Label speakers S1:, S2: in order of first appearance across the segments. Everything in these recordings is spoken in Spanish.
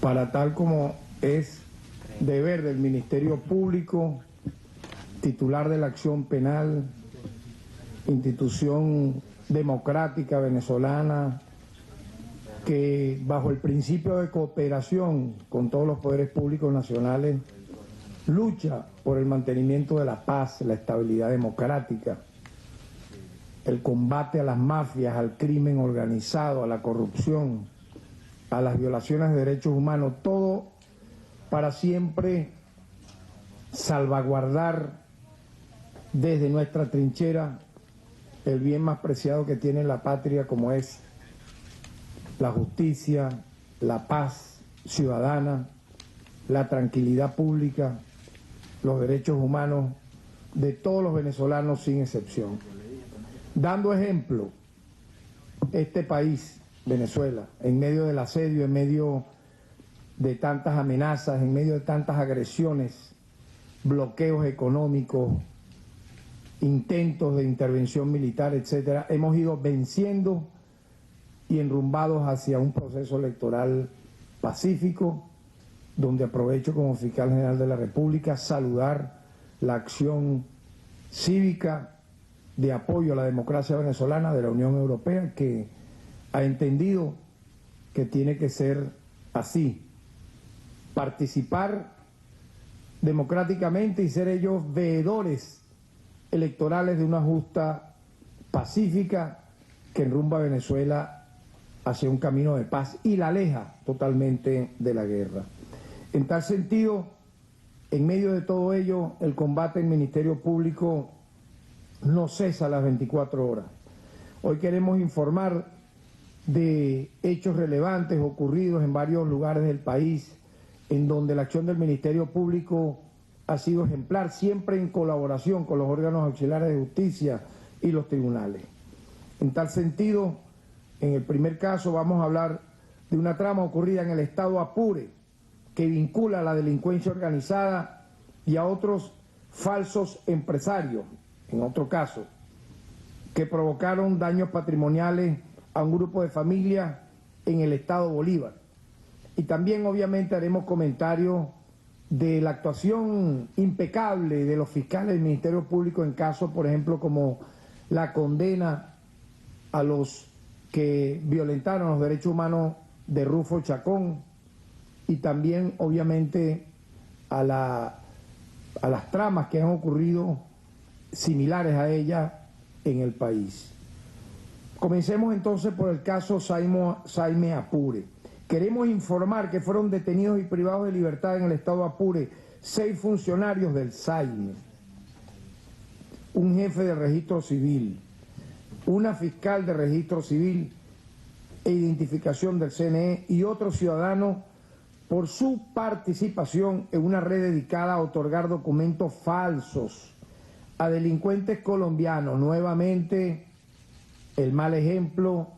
S1: para tal como es deber del Ministerio Público, titular de la acción penal, institución democrática venezolana, que bajo el principio de cooperación con todos los poderes públicos nacionales lucha por el mantenimiento de la paz, la estabilidad democrática, el combate a las mafias, al crimen organizado, a la corrupción, a las violaciones de derechos humanos, todo para siempre salvaguardar desde nuestra trinchera el bien más preciado que tiene la patria, como es la justicia, la paz ciudadana, la tranquilidad pública, los derechos humanos de todos los venezolanos sin excepción. Dando ejemplo, este país, Venezuela, en medio del asedio, en medio de tantas amenazas, en medio de tantas agresiones, bloqueos económicos, intentos de intervención militar, etcétera, hemos ido venciendo y enrumbados hacia un proceso electoral pacífico, donde aprovecho como fiscal general de la República saludar la acción cívica de apoyo a la democracia venezolana de la Unión Europea, que ha entendido que tiene que ser así, participar democráticamente y ser ellos veedores electorales de una justa pacífica que enrumba a Venezuela hacia un camino de paz y la aleja totalmente de la guerra. En tal sentido, en medio de todo ello, el combate en Ministerio Público no cesa a las 24 horas. Hoy queremos informar de hechos relevantes ocurridos en varios lugares del país, en donde la acción del Ministerio Público ha sido ejemplar, siempre en colaboración con los órganos auxiliares de justicia y los tribunales. En tal sentido, en el primer caso vamos a hablar de una trama ocurrida en el estado Apure, que vincula a la delincuencia organizada y a otros falsos empresarios, en otro caso, que provocaron daños patrimoniales a un grupo de familias en el estado Bolívar. Y también obviamente haremos comentarios de la actuación impecable de los fiscales del Ministerio Público en casos, por ejemplo, como la condena a los que violentaron los derechos humanos de Rufo Chacón, y también obviamente a las tramas que han ocurrido similares a ella en el país. Comencemos entonces por el caso Saime Apure. Queremos informar que fueron detenidos y privados de libertad en el estado Apure 6 funcionarios del Saime, un jefe de registro civil, una fiscal de registro civil e identificación del CNE y otros ciudadanos por su participación en una red dedicada a otorgar documentos falsos a delincuentes colombianos. Nuevamente, el mal ejemplo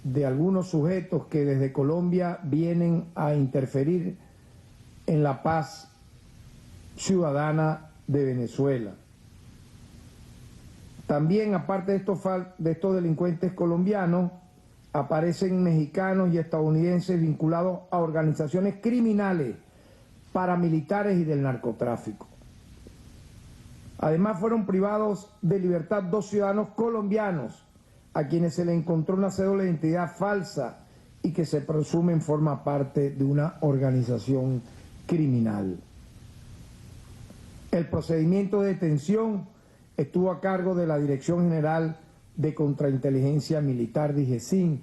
S1: de algunos sujetos que desde Colombia vienen a interferir en la paz ciudadana de Venezuela. También, aparte de estos delincuentes colombianos, aparecen mexicanos y estadounidenses vinculados a organizaciones criminales, paramilitares y del narcotráfico. Además, fueron privados de libertad 2 ciudadanos colombianos a quienes se le encontró una cédula de identidad falsa y que se presumen forma parte de una organización criminal. El procedimiento de detención estuvo a cargo de la Dirección General de Contrainteligencia Militar, DIGESIM,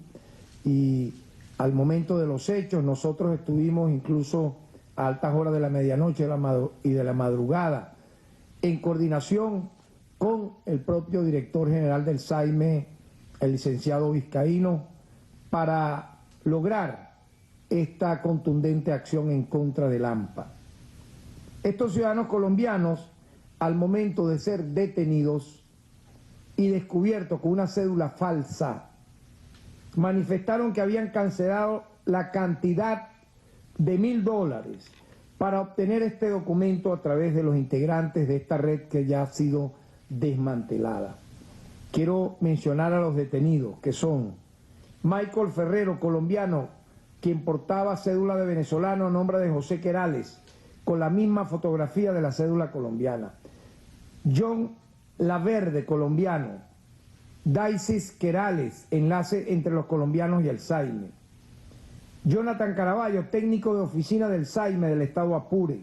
S1: y al momento de los hechos nosotros estuvimos incluso a altas horas de la medianoche y de la madrugada en coordinación con el propio director general del Saime, el licenciado Vizcaíno, para lograr esta contundente acción en contra del AMPA. Estos ciudadanos colombianos, al momento de ser detenidos y descubiertos con una cédula falsa, manifestaron que habían cancelado la cantidad de $1000 para obtener este documento a través de los integrantes de esta red que ya ha sido desmantelada. Quiero mencionar a los detenidos, que son Michael Ferrero, colombiano, quien portaba cédula de venezolano a nombre de José Querales, con la misma fotografía de la cédula colombiana. John Laverde, colombiano. Daisis Querales, enlace entre los colombianos y el SAIME. Jonathan Caraballo, técnico de oficina del SAIME del estado Apure.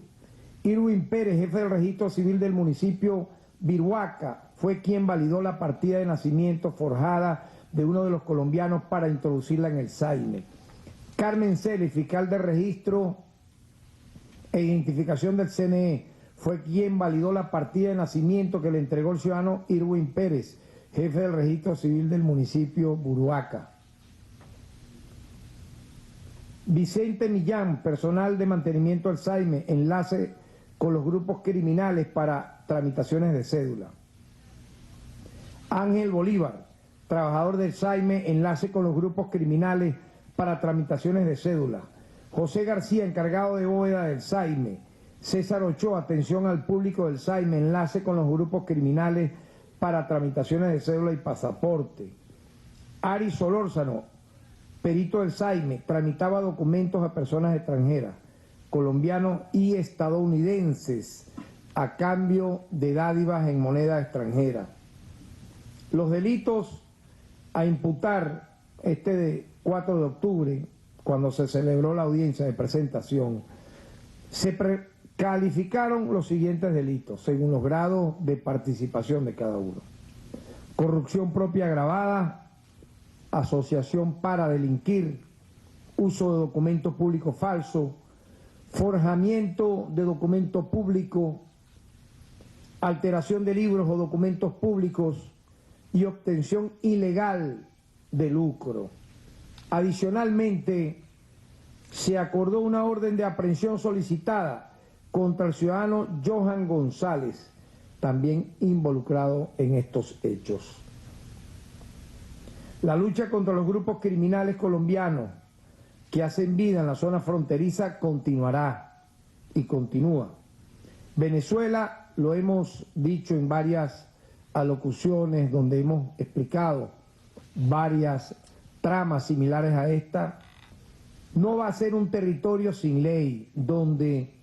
S1: Irwin Pérez, jefe del registro civil del municipio Viruaca, fue quien validó la partida de nacimiento forjada de uno de los colombianos para introducirla en el SAIME. Carmen Celi, fiscal de registro e identificación del CNE, fue quien validó la partida de nacimiento que le entregó el ciudadano Irwin Pérez, jefe del registro civil del municipio Viruaca. Vicente Millán, personal de mantenimiento del SAIME, enlace con los grupos criminales para tramitaciones de cédula. Ángel Bolívar, trabajador del SAIME, enlace con los grupos criminales para tramitaciones de cédula. José García, encargado de bóveda del SAIME. César Ochoa, atención al público del SAIME, enlace con los grupos criminales para tramitaciones de cédula y pasaporte. Ari Solórzano, perito del SAIME, tramitaba documentos a personas extranjeras, colombianos y estadounidenses, a cambio de dádivas en moneda extranjera. Los delitos a imputar de 4 de octubre, cuando se celebró la audiencia de presentación, se calificaron los siguientes delitos, según los grados de participación de cada uno. Corrupción propia agravada, asociación para delinquir, uso de documento público falso, forjamiento de documento público, alteración de libros o documentos públicos y obtención ilegal de lucro. Adicionalmente, se acordó una orden de aprehensión solicitada contra el ciudadano Johan González, también involucrado en estos hechos. La lucha contra los grupos criminales colombianos que hacen vida en la zona fronteriza continuará y continúa. Venezuela, lo hemos dicho en varias alocuciones donde hemos explicado varias tramas similares a esta, no va a ser un territorio sin ley, donde,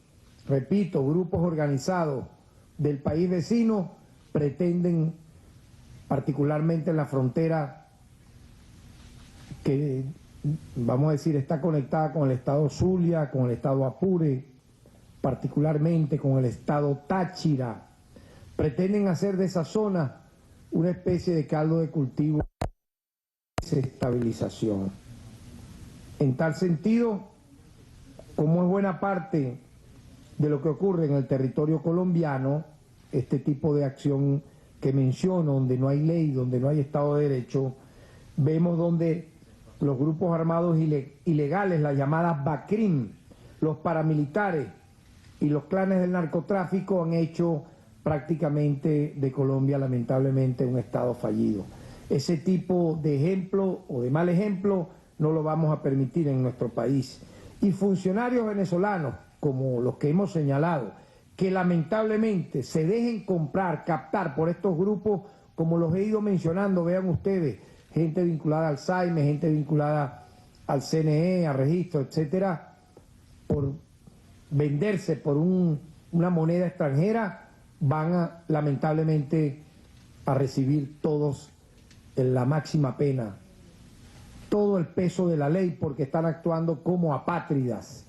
S1: repito, grupos organizados del país vecino pretenden, particularmente en la frontera que, vamos a decir, está conectada con el estado Zulia, con el estado Apure, particularmente con el estado Táchira, pretenden hacer de esa zona una especie de caldo de cultivo de desestabilización. En tal sentido, como es buena parte de lo que ocurre en el territorio colombiano, este tipo de acción que menciono, donde no hay ley, donde no hay Estado de Derecho, vemos donde los grupos armados ilegales, las llamadas BACRIM, los paramilitares y los clanes del narcotráfico han hecho prácticamente de Colombia, lamentablemente, un Estado fallido. Ese tipo de ejemplo o de mal ejemplo no lo vamos a permitir en nuestro país. Y funcionarios venezolanos, como los que hemos señalado, que lamentablemente se dejen comprar, captar por estos grupos, como los he ido mencionando, vean ustedes, gente vinculada al SAIME, gente vinculada al CNE, a registro, etcétera, por venderse por una moneda extranjera, van lamentablemente a recibir todos la máxima pena, todo el peso de la ley, porque están actuando como apátridas,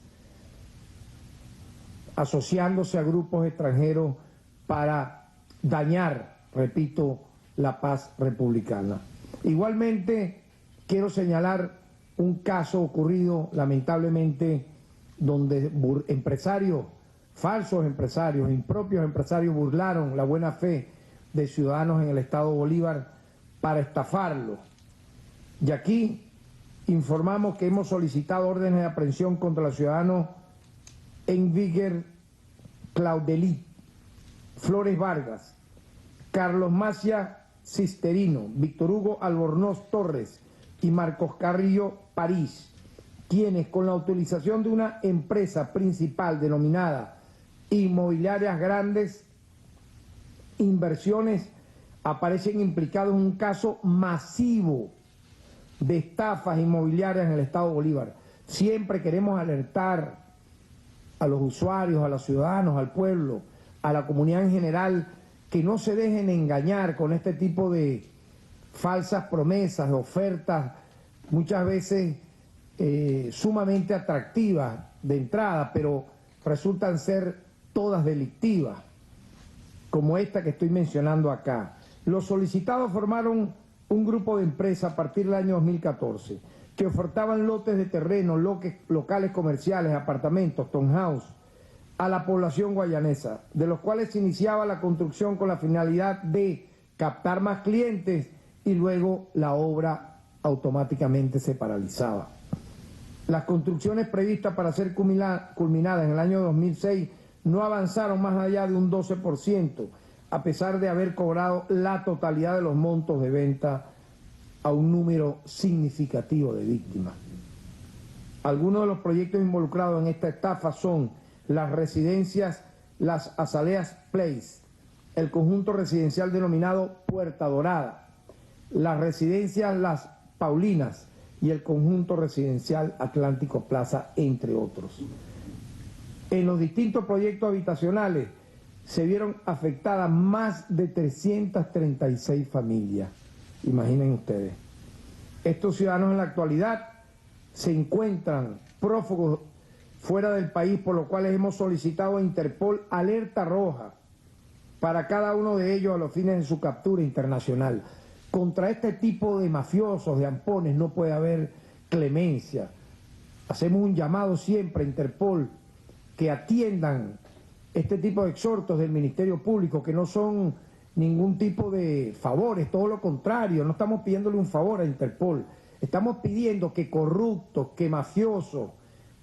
S1: asociándose a grupos extranjeros para dañar, repito, la paz republicana. Igualmente, quiero señalar un caso ocurrido, lamentablemente, donde empresarios, falsos empresarios, impropios empresarios burlaron la buena fe de ciudadanos en el estado Bolívar para estafarlos. Y aquí informamos que hemos solicitado órdenes de aprehensión contra los ciudadanos Enviger Claudelit, Flores Vargas, Carlos Macia Cisterino, Víctor Hugo Albornoz Torres y Marcos Carrillo París, quienes con la utilización de una empresa principal denominada Inmobiliarias Grandes Inversiones aparecen implicados en un caso masivo de estafas inmobiliarias en el estado Bolívar. Siempre queremos alertar a los usuarios, a los ciudadanos, al pueblo, a la comunidad en general, que no se dejen engañar con este tipo de falsas promesas, de ofertas, muchas veces sumamente atractivas de entrada, pero resultan ser todas delictivas, como esta que estoy mencionando acá. Los solicitados formaron un grupo de empresas a partir del año 2014 que ofertaban lotes de terreno, locales comerciales, apartamentos, townhouse, a la población guayanesa, de los cuales se iniciaba la construcción con la finalidad de captar más clientes y luego la obra automáticamente se paralizaba. Las construcciones previstas para ser culminadas en el año 2006 no avanzaron más allá de un 12%, a pesar de haber cobrado la totalidad de los montos de venta a un número significativo de víctimas. Algunos de los proyectos involucrados en esta estafa son las residencias Las Azaleas Place, el conjunto residencial denominado Puerta Dorada, las residencias Las Paulinas y el conjunto residencial Atlántico Plaza, entre otros. En los distintos proyectos habitacionales se vieron afectadas más de 336 familias. Imaginen ustedes. Estos ciudadanos en la actualidad se encuentran prófugos fuera del país, por lo cual hemos solicitado a Interpol alerta roja para cada uno de ellos a los fines de su captura internacional. Contra este tipo de mafiosos, de ampones, no puede haber clemencia. Hacemos un llamado siempre a Interpol que atiendan este tipo de exhortos del Ministerio Público, que no son ningún tipo de favores, todo lo contrario, no estamos pidiéndole un favor a Interpol, estamos pidiendo que corruptos, que mafiosos,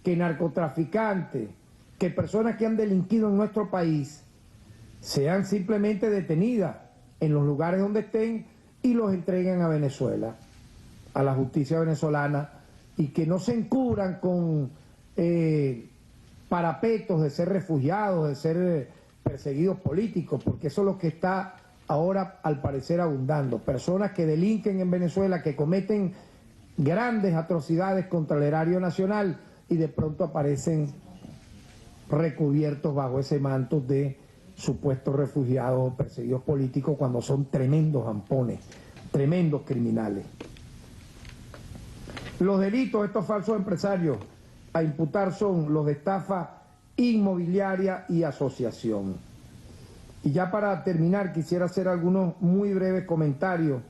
S1: que narcotraficantes, que personas que han delinquido en nuestro país sean simplemente detenidas en los lugares donde estén y los entreguen a Venezuela, a la justicia venezolana, y que no se encubran con parapetos de ser refugiados, de ser perseguidos políticos, porque eso es lo que está ahora al parecer abundando. Personas que delinquen en Venezuela, que cometen grandes atrocidades contra el erario nacional y de pronto aparecen recubiertos bajo ese manto de supuestos refugiados o perseguidos políticos, cuando son tremendos ampones, tremendos criminales. Los delitos de estos falsos empresarios a imputar son los de estafa inmobiliaria y asociación. Y ya para terminar quisiera hacer algunos muy breves comentarios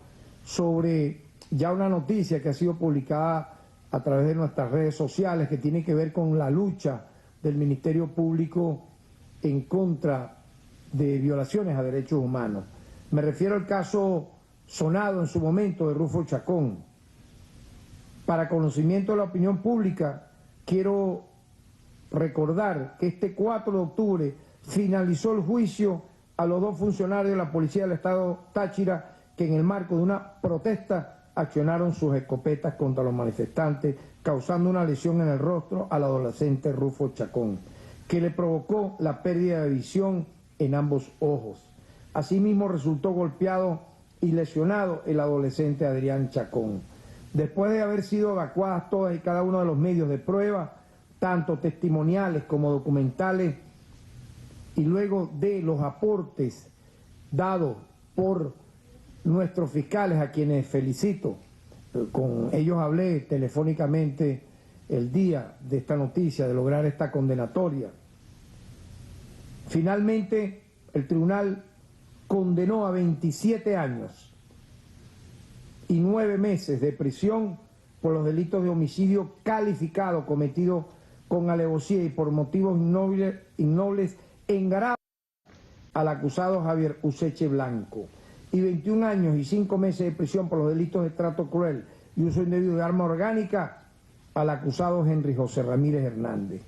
S1: sobre ya una noticia que ha sido publicada a través de nuestras redes sociales, que tiene que ver con la lucha del Ministerio Público en contra de violaciones a derechos humanos. Me refiero al caso sonado en su momento de Rufo Chacón. Para conocimiento de la opinión pública, quiero recordar que este 4 de octubre finalizó el juicio a los dos funcionarios de la Policía del Estado Táchira que en el marco de una protesta accionaron sus escopetas contra los manifestantes, causando una lesión en el rostro al adolescente Rufo Chacón, que le provocó la pérdida de visión en ambos ojos. Asimismo resultó golpeado y lesionado el adolescente Adrián Chacón. Después de haber sido evacuadas todas y cada uno de los medios de prueba, tanto testimoniales como documentales, y luego de los aportes dados por nuestros fiscales, a quienes felicito, con ellos hablé telefónicamente el día de esta noticia, de lograr esta condenatoria. Finalmente, el tribunal condenó a 27 años y 9 meses de prisión por los delitos de homicidio calificado cometido con alevosía y por motivos innobles en grado al acusado Javier Useche Blanco, y 21 años y 5 meses de prisión por los delitos de trato cruel y uso indebido de arma orgánica al acusado Henry José Ramírez Hernández.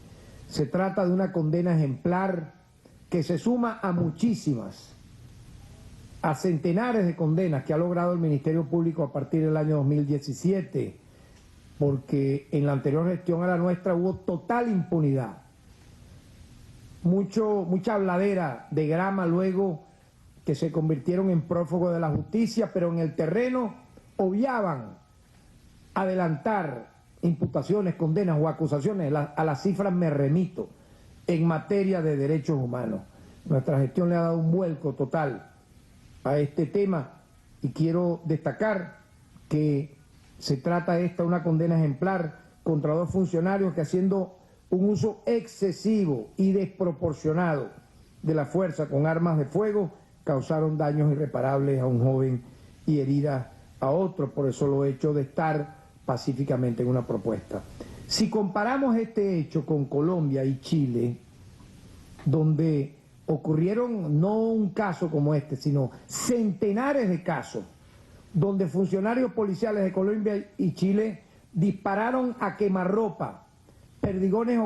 S1: Se trata de una condena ejemplar que se suma a muchísimas, a centenares de condenas que ha logrado el Ministerio Público a partir del año 2017, porque en la anterior gestión a la nuestra hubo total impunidad. Mucha habladera de grama luego que se convirtieron en prófugos de la justicia, pero en el terreno obviaban adelantar imputaciones, condenas o acusaciones, a las cifras me remito, en materia de derechos humanos. Nuestra gestión le ha dado un vuelco total a este tema y quiero destacar que se trata de una condena ejemplar contra 2 funcionarios que, haciendo un uso excesivo y desproporcionado de la fuerza con armas de fuego, causaron daños irreparables a un joven y heridas a otro por el solo hecho de estar pacíficamente en una propuesta. Si comparamos este hecho con Colombia y Chile, donde ocurrieron no un caso como este, sino centenares de casos, donde funcionarios policiales de Colombia y Chile dispararon a quemarropa, perdigones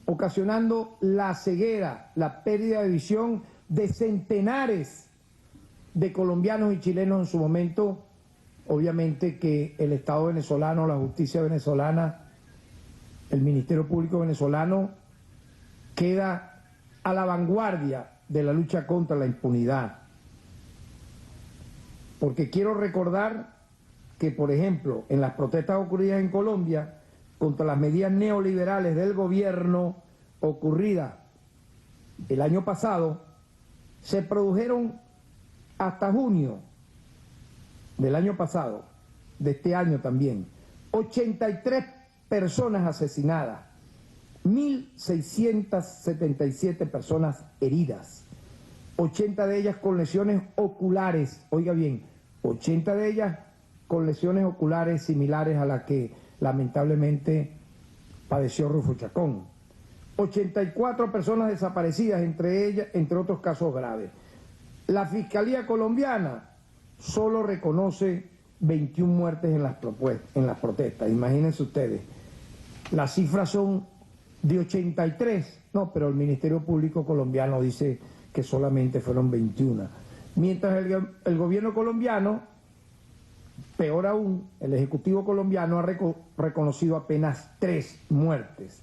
S1: ocasionando la ceguera, la pérdida de visión de centenares de colombianos y chilenos en su momento. Obviamente que el Estado venezolano, la justicia venezolana, el Ministerio Público venezolano queda a la vanguardia de la lucha contra la impunidad. Porque quiero recordar que, por ejemplo, en las protestas ocurridas en Colombia contra las medidas neoliberales del gobierno ocurridas el año pasado, se produjeron hasta junio del año pasado, de este año también, 83 personas asesinadas, 1.677 personas heridas, 80 de ellas con lesiones oculares, oiga bien, 80 de ellas con lesiones oculares similares a las que lamentablemente padeció Rufo Chacón, 84 personas desaparecidas, entre otros casos graves. La Fiscalía colombiana solo reconoce 21 muertes en las protestas, imagínense ustedes. Las cifras son de 83, no, pero el Ministerio Público colombiano dice que solamente fueron 21. Mientras el gobierno colombiano, peor aún, el Ejecutivo colombiano ha reconocido apenas 3 muertes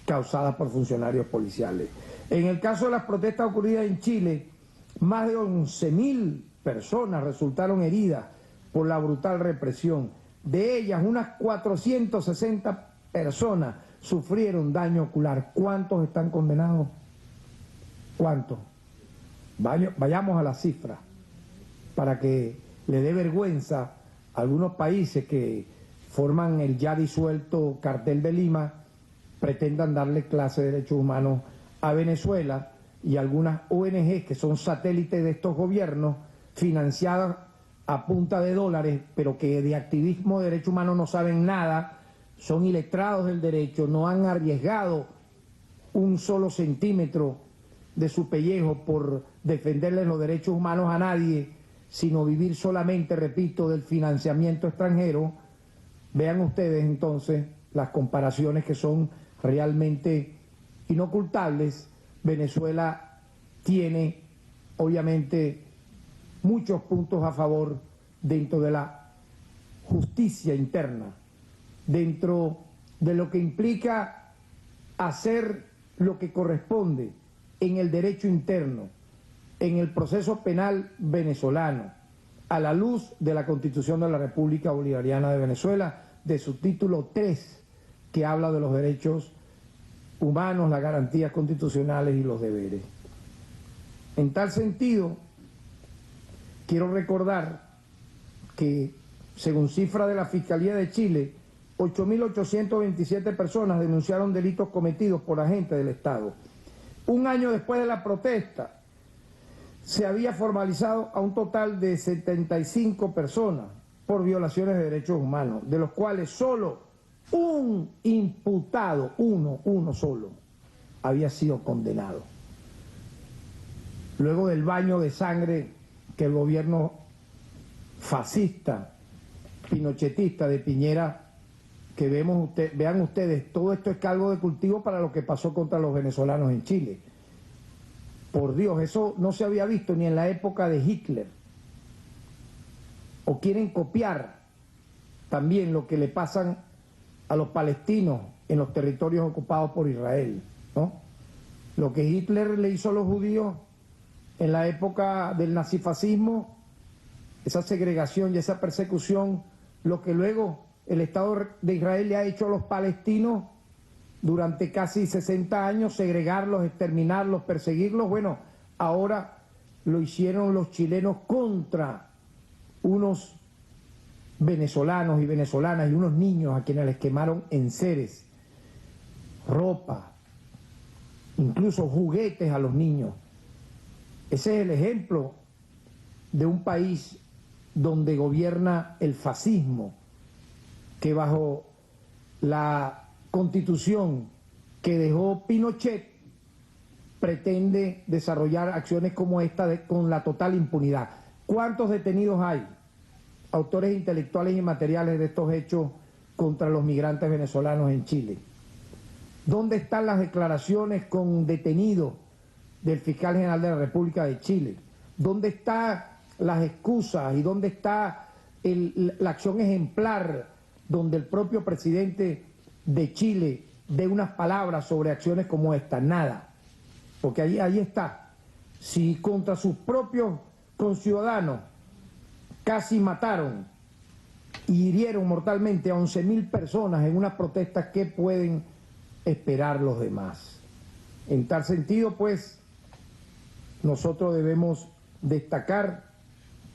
S1: causadas por funcionarios policiales. En el caso de las protestas ocurridas en Chile, más de 11.000 personas resultaron heridas por la brutal represión. De ellas, unas 460 personas sufrieron daño ocular. ¿Cuántos están condenados? ¿Cuántos? Vayamos a las cifras para que le dé vergüenza a algunos países que forman el ya disuelto Cartel de Lima, pretendan darle clase de derechos humanos a Venezuela, y algunas ONG que son satélites de estos gobiernos, financiadas a punta de dólares, pero que de activismo de derechos humanos no saben nada, son iletrados del derecho, no han arriesgado un solo centímetro de su pellejo por defenderles los derechos humanos a nadie, sino vivir solamente, repito, del financiamiento extranjero. Vean ustedes entonces las comparaciones que son realmente inocultables. Venezuela tiene, obviamente, muchos puntos a favor dentro de la justicia interna, dentro de lo que implica hacer lo que corresponde en el derecho interno, en el proceso penal venezolano, a la luz de la Constitución de la República Bolivariana de Venezuela, de su título 3, que habla de los derechos humanos, las garantías constitucionales y los deberes. En tal sentido, quiero recordar que, según cifra de la Fiscalía de Chile, 8.827 personas denunciaron delitos cometidos por agentes del Estado. Un año después de la protesta, se había formalizado a un total de 75 personas por violaciones de derechos humanos, de los cuales solo un imputado, uno solo, había sido condenado. Luego del baño de sangre que el gobierno fascista, pinochetista de Piñera, que vean ustedes, todo esto es caldo de cultivo para lo que pasó contra los venezolanos en Chile. Por Dios, eso no se había visto ni en la época de Hitler. O quieren copiar también lo que le pasan a los palestinos en los territorios ocupados por Israel, ¿no? Lo que Hitler le hizo a los judíos en la época del nazifascismo, esa segregación y esa persecución, lo que luego el Estado de Israel le ha hecho a los palestinos durante casi 60 años, segregarlos, exterminarlos, perseguirlos. Bueno, ahora lo hicieron los chilenos contra unos venezolanos y venezolanas y unos niños a quienes les quemaron enseres, ropa, incluso juguetes a los niños. Ese es el ejemplo de un país donde gobierna el fascismo, que bajo la Constitución que dejó Pinochet pretende desarrollar acciones como esta con la total impunidad. ¿Cuántos detenidos hay? Autores intelectuales y materiales de estos hechos contra los migrantes venezolanos en Chile. ¿Dónde están las declaraciones con detenidos del fiscal general de la República de Chile? ¿Dónde están las excusas y dónde está la acción ejemplar donde el propio presidente de Chile dé unas palabras sobre acciones como esta? Nada. Porque ahí está. Si contra sus propios conciudadanos casi mataron y hirieron mortalmente a 11.000 personas en unas protestas, ¿qué pueden esperar los demás? En tal sentido, pues, nosotros debemos destacar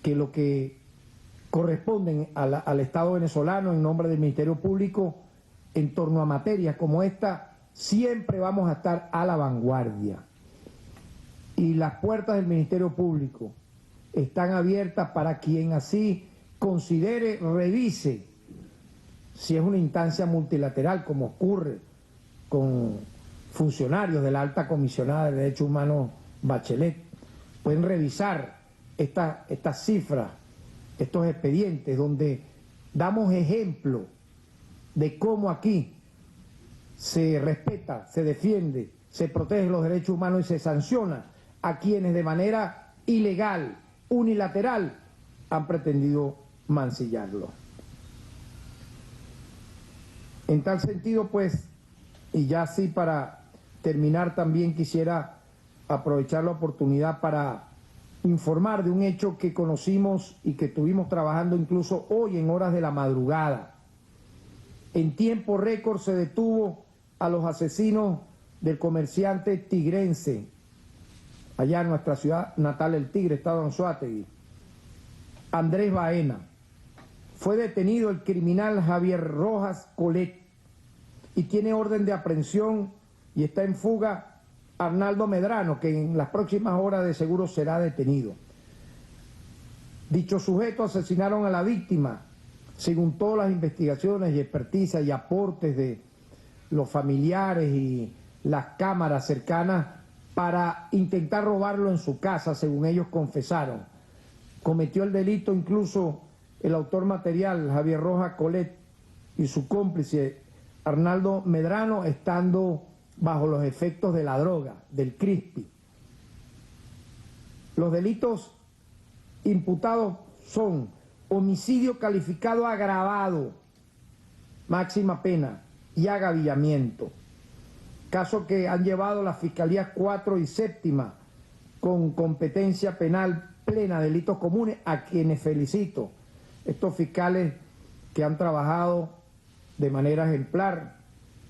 S1: que lo que corresponde al Estado venezolano en nombre del Ministerio Público en torno a materias como esta, siempre vamos a estar a la vanguardia. Y las puertas del Ministerio Público están abiertas para quien así considere, revise si es una instancia multilateral, como ocurre con funcionarios de la alta comisionada de Derechos Humanos Bachelet. Pueden revisar estas cifras, estos expedientes, donde damos ejemplo de cómo aquí se respeta, se defiende, se protege los derechos humanos y se sanciona a quienes de manera ilegal, unilateral, han pretendido mancillarlo. En tal sentido, pues, y ya así para terminar, también quisiera aprovechar la oportunidad para informar de un hecho que conocimos y que estuvimos trabajando incluso hoy en horas de la madrugada. En tiempo récord se detuvo a los asesinos del comerciante tigrense, allá en nuestra ciudad natal, El Tigre, estado de Anzoátegui, Andrés Baena. Fue detenido el criminal Javier Rojas Colet y tiene orden de aprehensión y está en fuga Arnaldo Medrano, que en las próximas horas de seguro será detenido. Dichos sujetos asesinaron a la víctima, según todas las investigaciones y experticias y aportes de los familiares y las cámaras cercanas, para intentar robarlo en su casa, según ellos confesaron. Cometió el delito incluso el autor material, Javier Rojas Colet, y su cómplice, Arnaldo Medrano, estando bajo los efectos de la droga, del crispy. Los delitos imputados son homicidio calificado agravado, máxima pena, y agavillamiento. Caso que han llevado las Fiscalías 4 y 7 con competencia penal plena, delitos comunes, a quienes felicito. Estos fiscales que han trabajado de manera ejemplar,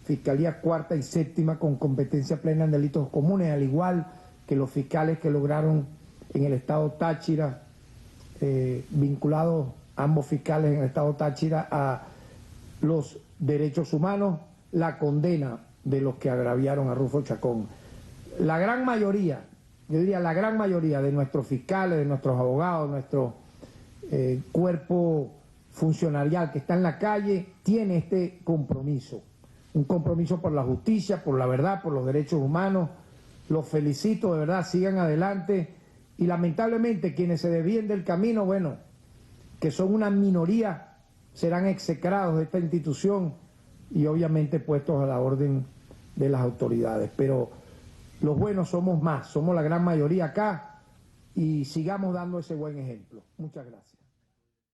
S1: Fiscalía 4 y 7 con competencia plena en delitos comunes, al igual que los fiscales que lograron en el estado Táchira, vinculados ambos fiscales en el estado Táchira a los derechos humanos, la condena de los que agraviaron a Rufo Chacón. La gran mayoría, yo diría la gran mayoría de nuestros fiscales, de nuestros abogados, nuestro cuerpo funcionarial que está en la calle, tiene este compromiso. Un compromiso por la justicia, por la verdad, por los derechos humanos. Los felicito, de verdad, sigan adelante. Y lamentablemente quienes se desvíen del camino, bueno, que son una minoría, serán execrados de esta institución y obviamente puestos a la orden de las autoridades. Pero los buenos somos más, somos la gran mayoría acá, y sigamos dando ese buen ejemplo. Muchas gracias.